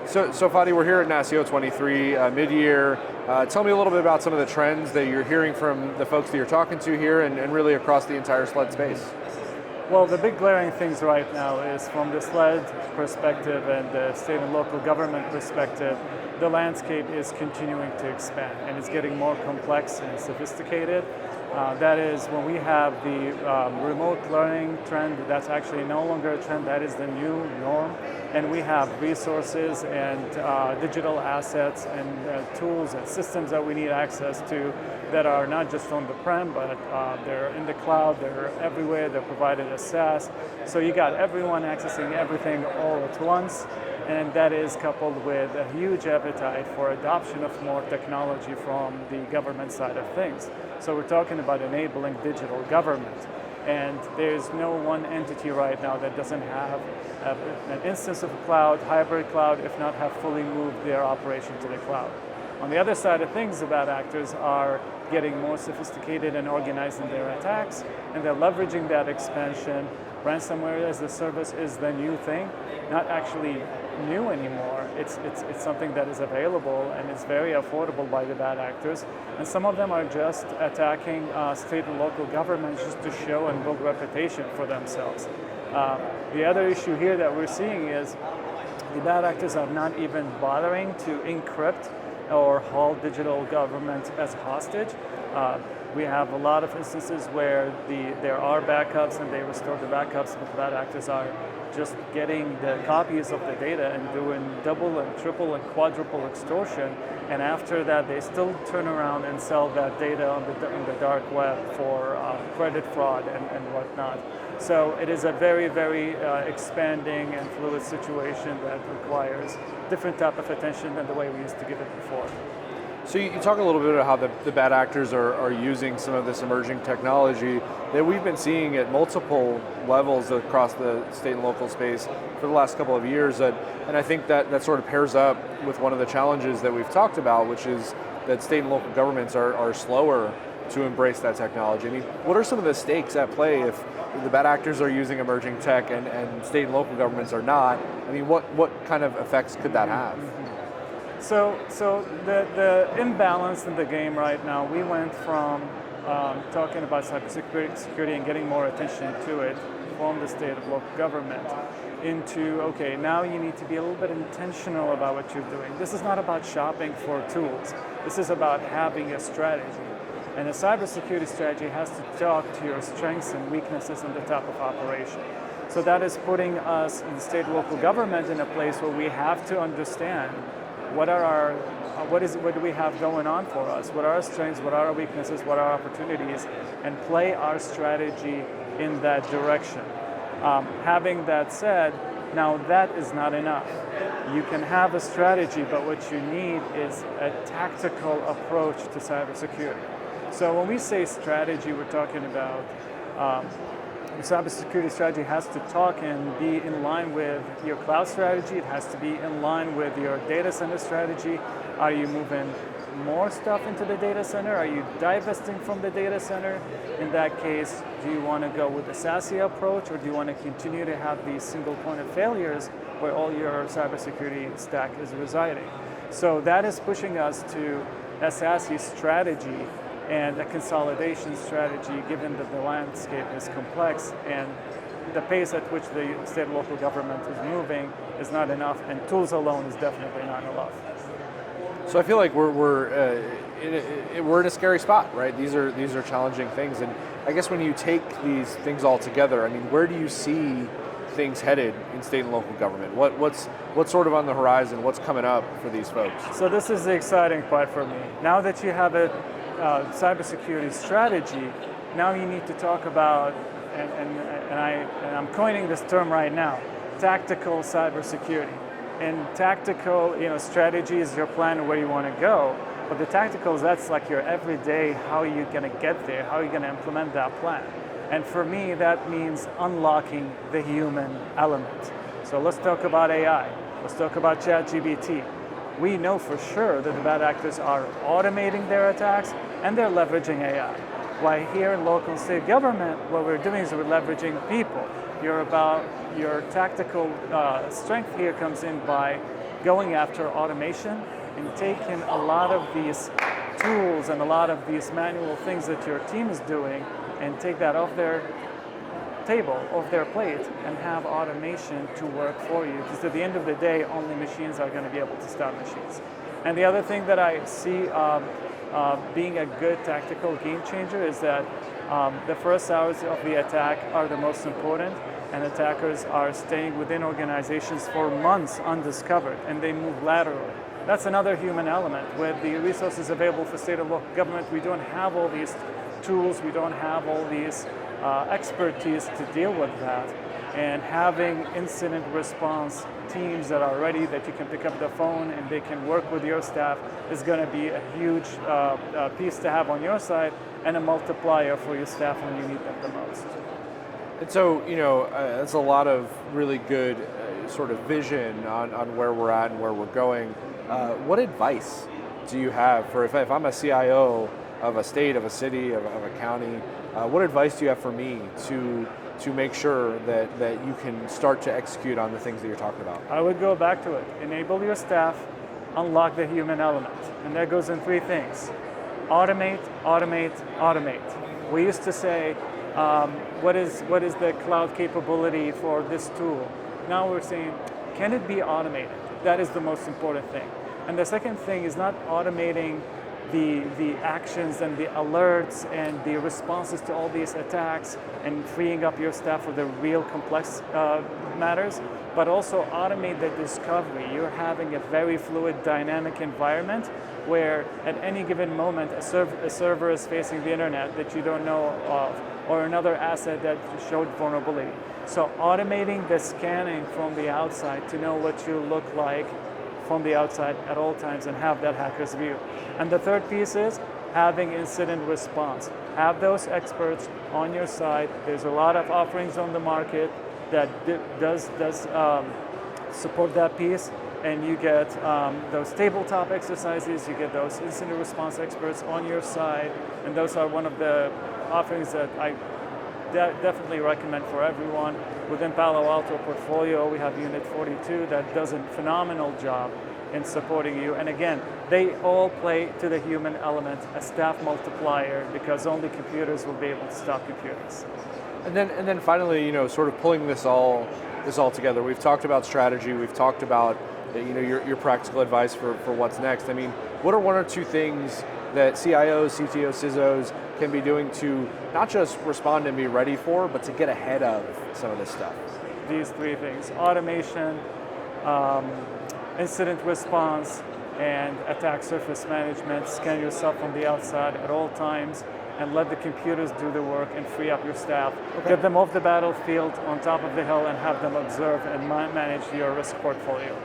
So Fadi, we're here at NASCIO 23 mid-year. Tell me a little bit about some of the trends that you're hearing from the folks that you're talking to here and really across the entire SLED space. Well, the big glaring things right now is from the SLED perspective and the state and local government perspective, the landscape is continuing to expand and it's getting more complex and sophisticated. That is, when we have the remote learning trend, that's actually no longer a trend, that is the new norm. And we have resources and digital assets and tools and systems that we need access to that are not just on the prem, but they're in the cloud, they're everywhere, they're provided as SaaS. So you got everyone accessing everything all at once. And that is coupled with a huge appetite for adoption of more technology from the government side of things. So we're talking about enabling digital government. And there's no one entity right now that doesn't have an instance of a cloud, hybrid cloud, if not have fully moved their operation to the cloud. On the other side of things, the bad actors are getting more sophisticated and organized in their attacks, and they're leveraging that expansion. Ransomware as a service is the new thing, not actually new anymore. It's something that is available and it's very affordable by the bad actors. And some of them are just attacking state and local governments just to show and build reputation for themselves. The other issue here that we're seeing is the bad actors are not even bothering to encrypt or hold digital government as hostage. We have a lot of instances where there are backups and they restore the backups, but the bad actors are just getting the copies of the data and doing double and triple and quadruple extortion. And after that, they still turn around and sell that data on the dark web for credit fraud and whatnot. So it is a very, very expanding and fluid situation that requires different type of attention than the way we used to give it before. So you talk a little bit about how the bad actors are using some of this emerging technology that we've been seeing at multiple levels across the state and local space for the last couple of years. And I think that sort of pairs up with one of the challenges that we've talked about, which is that state and local governments are slower to embrace that technology. I mean, what are some of the stakes at play if the bad actors are using emerging tech and state and local governments are not? I mean, what kind of effects could that have? So the imbalance in the game right now, we went from talking about cybersecurity and getting more attention to it from the state of local government into, okay, now you need to be a little bit intentional about what you're doing. This is not about shopping for tools. This is about having a strategy. And a cybersecurity strategy has to talk to your strengths and weaknesses in the type of operation. So that is putting us in the state and local government in a place where we have to understand what do we have going on for us? What are our strengths? What are our weaknesses? What are our opportunities? And play our strategy in that direction. Having that said, now that is not enough. You can have a strategy, but what you need is a tactical approach to cybersecurity. So when we say strategy, we're talking about the cybersecurity strategy has to talk and be in line with your cloud strategy. It has to be in line with your data center strategy. Are you moving more stuff into the data center? Are you divesting from the data center? In that case, do you want to go with the SASE approach, or do you want to continue to have these single point of failures where all your cybersecurity stack is residing? So that is pushing us to a SASE strategy and a consolidation strategy, given that the landscape is complex and the pace at which the state and local government is moving is not enough, and tools alone is definitely not enough. So I feel like we're in a scary spot, right? These are challenging things, and I guess when you take these things all together, I mean, where do you see things headed in state and local government? What's sort of on the horizon? What's coming up for these folks? So this is the exciting part for me. Now that you have a cybersecurity strategy, now you need to talk about, and I'm coining this term right now, tactical cybersecurity. And tactical, strategy is your plan of where you want to go, but the tacticals, that's like your everyday, how are you going to get there, how are you going to implement that plan. And for me, that means unlocking the human element. So let's talk about AI. Let's talk about ChatGPT. We know for sure that the bad actors are automating their attacks and they're leveraging AI. While here in local and state government, what we're doing is we're leveraging people. Your tactical strength here comes in by going after automation and taking a lot of these tools and a lot of these manual things that your team is doing and take that off their table, off their plate, and have automation to work for you. Because at the end of the day, only machines are going to be able to start machines. And the other thing that I see being a good tactical game changer is that the first hours of the attack are the most important, and attackers are staying within organizations for months undiscovered, and they move laterally. That's another human element. With the resources available for state and local government, we don't have all these tools, we don't have all these expertise to deal with that. And having incident response teams that are ready, that you can pick up the phone and they can work with your staff, is going to be a huge piece to have on your side, and a multiplier for your staff when you need them the most. And so, that's a lot of really good sort of vision on where we're at and where we're going. What advice do you have for if I'm a CIO of a state, of a city, of a county, what advice do you have for me to make sure that you can start to execute on the things that you're talking about? I would go back to it. Enable your staff, unlock the human element. And that goes in three things. Automate, automate, automate. We used to say, what is the cloud capability for this tool? Now we're saying, can it be automated? That is the most important thing. And the second thing is not automating the actions and the alerts and the responses to all these attacks and freeing up your staff for the real complex matters, but also automate the discovery. You're having a very fluid, dynamic environment where at any given moment a server is facing the internet that you don't know of, or another asset that showed vulnerability. So automating the scanning from the outside to know what you look like from the outside at all times and have that hacker's view. And the third piece is having incident response. Have those experts on your side. There's a lot of offerings on the market that does support that piece, and you get those tabletop exercises, you get those incident response experts on your side, and those are one of the offerings that I definitely recommend for everyone. Within Palo Alto portfolio, we have Unit 42 that does a phenomenal job in supporting you. And again, they all play to the human element, a staff multiplier, because only computers will be able to stop computers. And then finally, sort of pulling this all together. We've talked about strategy. We've talked about your practical advice for what's next. I mean, what are one or two things that CIOs, CTOs, CISOs can be doing to not just respond and be ready for, but to get ahead of some of this stuff? These three things: automation, incident response, and attack surface management. Scan yourself from the outside at all times and let the computers do the work and free up your staff. Okay. Get them off the battlefield on top of the hill and have them observe and manage your risk portfolio.